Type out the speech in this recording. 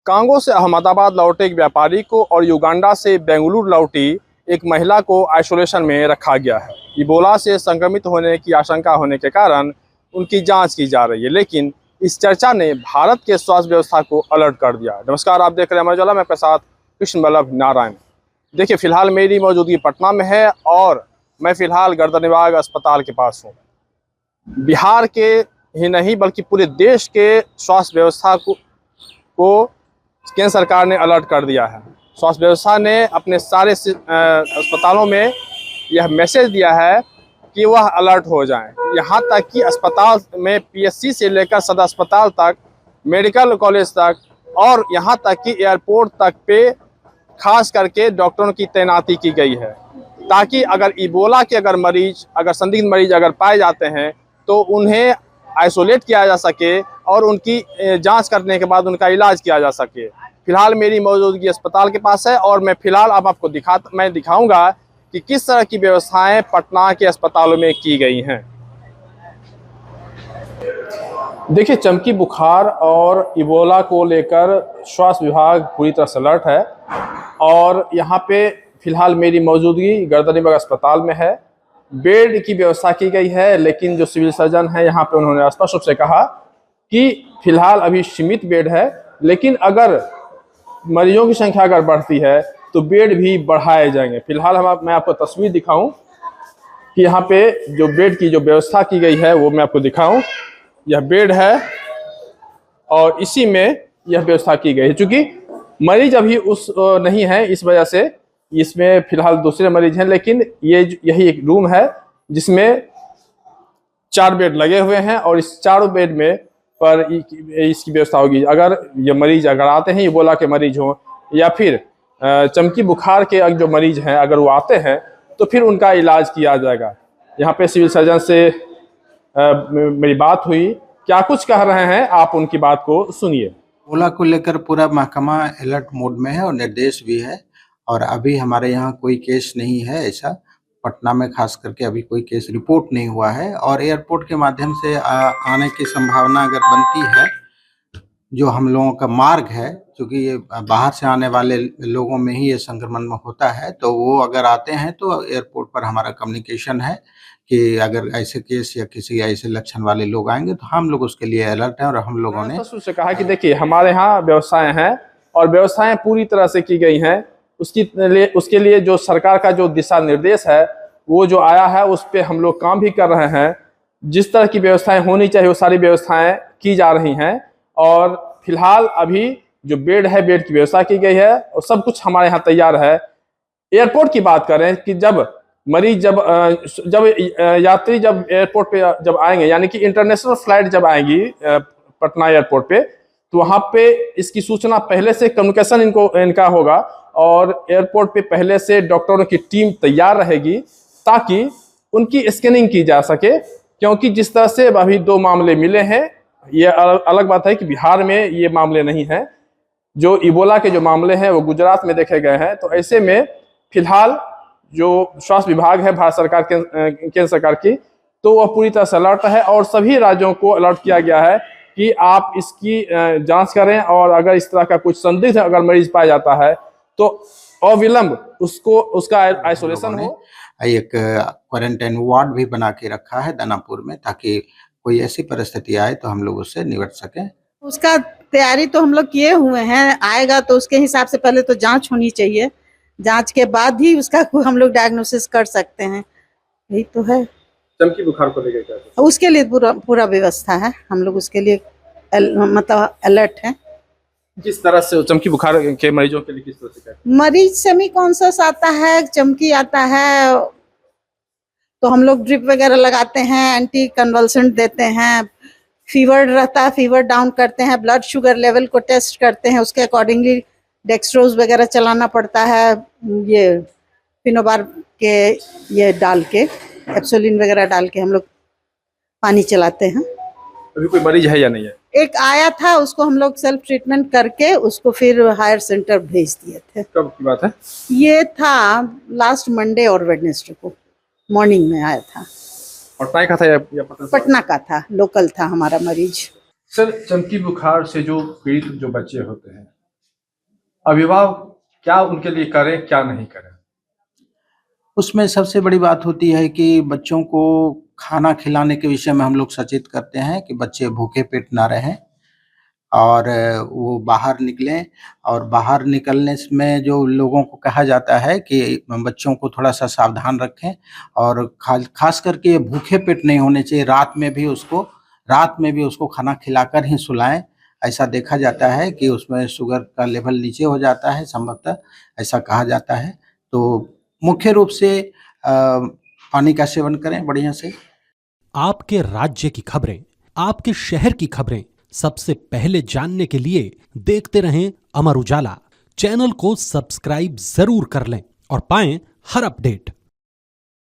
Congo से अहमदाबाद लौटे एक व्यापारी को और युगांडा से बेंगलुरु लौटी एक महिला को आइसोलेशन में रखा गया है। इबोला से संक्रमित होने की आशंका होने के कारण उनकी जांच की जा रही है, लेकिन इस चर्चा ने भारत के स्वास्थ्य व्यवस्था को अलर्ट कर दिया। नमस्कार, आप देख रहे हैं अमर उजाला, मैं आपके साथ कृष्ण वल्लभ नारायण। देखिए, फिलहाल मेरी मौजूदगी पटना में है और मैं फिलहाल गर्दनीबाग अस्पताल के पास हूँ। बिहार के ही नहीं बल्कि पूरे देश के स्वास्थ्य व्यवस्था को केंद्र सरकार ने अलर्ट कर दिया है। स्वास्थ्य व्यवस्था ने अपने सारे अस्पतालों में यह मैसेज दिया है कि वह अलर्ट हो जाएं। यहाँ तक कि अस्पताल में पीएचसी से लेकर सदर अस्पताल तक, मेडिकल कॉलेज तक और यहाँ तक कि एयरपोर्ट तक पे खास करके डॉक्टरों की तैनाती की गई है, ताकि अगर इबोला के अगर संदिग्ध मरीज अगर पाए जाते हैं तो उन्हें आइसोलेट किया जा सके और उनकी जांच करने के बाद उनका इलाज किया जा सके। फिलहाल मेरी मौजूदगी अस्पताल के पास है और मैं फिलहाल अब आपको दिखाऊंगा कि किस तरह की व्यवस्थाएं पटना के अस्पतालों में की गई हैं। देखिए, चमकी बुखार और इबोला को लेकर स्वास्थ्य विभाग पूरी तरह से अलर्ट है और यहाँ पे फिलहाल मेरी मौजूदगी गर्दनीबाग अस्पताल में है। बेड की व्यवस्था की गई है, लेकिन जो सिविल सर्जन है यहाँ पे उन्होंने स्पष्ट रूप से कहा कि फिलहाल अभी सीमित बेड है, लेकिन अगर मरीजों की संख्या अगर बढ़ती है तो बेड भी बढ़ाए जाएंगे। फिलहाल मैं आपको तस्वीर दिखाऊं कि यहाँ पे जो बेड की जो व्यवस्था की गई है वो मैं आपको दिखाऊं। यह बेड है और इसी में यह व्यवस्था की गई है। चूंकि मरीज अभी नहीं है, इस वजह से इसमें फिलहाल दूसरे मरीज हैं, लेकिन यही एक रूम है जिसमें 4 बेड लगे हुए हैं और इस चारों बेड में पर इसकी व्यवस्था होगी। अगर ये मरीज अगर आते हैं, इबोला के मरीज हों या फिर चमकी बुखार के जो मरीज हैं, अगर वो आते हैं तो फिर उनका इलाज किया जाएगा। यहाँ पे सिविल सर्जन से मेरी बात हुई, क्या कुछ कह रहे हैं, आप उनकी बात को सुनिए। इबोला को लेकर पूरा महकमा अलर्ट मोड में है और निर्देश भी है और अभी हमारे यहाँ कोई केस नहीं है। ऐसा पटना में खास करके अभी कोई केस रिपोर्ट नहीं हुआ है और एयरपोर्ट के माध्यम से आने की संभावना अगर बनती है, जो हम लोगों का मार्ग है, क्योंकि ये बाहर से आने वाले लोगों में ही ये संक्रमण होता है, तो वो अगर आते हैं तो एयरपोर्ट पर हमारा कम्युनिकेशन है कि अगर ऐसे केस या किसी ऐसे लक्षण वाले लोग आएंगे तो हम लोग उसके लिए अलर्ट हैं। और हम लोगों ने उससे कहा कि देखिए, हमारे यहाँ व्यवस्थाएं हैं और व्यवस्थाएं पूरी तरह से की गई हैं। उसके लिए जो सरकार का जो दिशा निर्देश है वो जो आया है उस पर हम लोग काम भी कर रहे हैं। जिस तरह की व्यवस्थाएं होनी चाहिए वो सारी व्यवस्थाएं की जा रही हैं और फिलहाल अभी जो बेड है, बेड की व्यवस्था की गई है और सब कुछ हमारे यहाँ तैयार है। एयरपोर्ट की बात करें कि जब यात्री जब एयरपोर्ट पे जब आएंगे, यानी कि इंटरनेशनल फ्लाइट जब आएंगी पटना एयरपोर्ट पे, तो वहाँ पे इसकी सूचना पहले से कम्युनिकेशन इनका होगा और एयरपोर्ट पे पहले से डॉक्टरों की टीम तैयार रहेगी ताकि उनकी स्कैनिंग की जा सके। क्योंकि जिस तरह से अभी 2 मामले मिले हैं, ये अलग बात है कि बिहार में ये मामले नहीं हैं। जो इबोला के जो मामले हैं वो गुजरात में देखे गए हैं। तो ऐसे में फिलहाल जो स्वास्थ्य विभाग है भारत सरकार केंद्र सरकार की, तो वह पूरी तरह से अलर्ट है और सभी राज्यों को अलर्ट किया गया है कि आप इसकी जांच करें और अगर इस तरह का कुछ संदिग्ध अगर मरीज पाया जाता है तो अविलंब उसका आइसोलेशन हो। एक क्वारंटाइन वार्ड भी बना के रखा है दानापुर में, ताकि कोई ऐसी परिस्थिति आए तो हम लोग उससे निपट सकें। उसका तैयारी तो हम लोग किए हुए हैं। आएगा तो उसके हिसाब से पहले तो जांच होनी चाहिए, जांच के बाद ही उसका हम लोग डायग्नोसिस कर सकते हैं। यही तो है। चमकी बुखार को लेकर क्या उसके लिए पूरा व्यवस्था है, हम लोग उसके लिए मतलब अलर्ट है। किस तरह से चमकी बुखार के मरीजों के लिए किस तरह से क्या? मरीज सेमी कॉन्शियस आता है, चमकी आता है तो हम लोग ड्रिप वगैरह लगाते हैं, एंटी कन्वल्सेंट देते हैं। फीवर रहता है, फीवर डाउन करते हैं, ब्लड शुगर लेवल को टेस्ट करते हैं, उसके अकॉर्डिंगली डेक्सट्रोज वगैरह चलाना पड़ता है। ये फिनोबार के ये डाल के, एप्सोलिन वगैरह डाल के हम लोग पानी चलाते हैं। अभी कोई मरीज है या नहीं है? एक आया था, उसको हम लोग सेल्फ ट्रीटमेंट करके उसको फिर हायर सेंटर भेज दिए थे। कब की बात है? ये था लास्ट मंडे और वेडनेसडे को मॉर्निंग में आया था। पटना का था या पटना का था, लोकल था हमारा मरीज। सर, चमकी बुखार से जो पीड़ित जो बच्चे होते हैं अभिभावक क्या उनके लिए करें, क्या नहीं करें? उसमें सबसे बड़ी बात होती है कि बच्चों को खाना खिलाने के विषय में हम लोग सचेत करते हैं कि बच्चे भूखे पेट ना रहें और वो बाहर निकलें। और बाहर निकलने में जो लोगों को कहा जाता है कि बच्चों को थोड़ा-सा सावधान रखें और ख़ास करके ये भूखे पेट नहीं होने चाहिए। रात में भी उसको खाना खिलाकर ही सुलाएँ। ऐसा देखा जाता है कि उसमें शुगर का लेवल नीचे हो जाता है, संभवतः ऐसा कहा जाता है। तो मुख्य रूप से पानी का सेवन करें बढ़िया से। आपके राज्य की खबरें, आपके शहर की खबरें सबसे पहले जानने के लिए देखते रहें अमर उजाला। चैनल को सब्सक्राइब जरूर कर लें और पाएं हर अपडेट।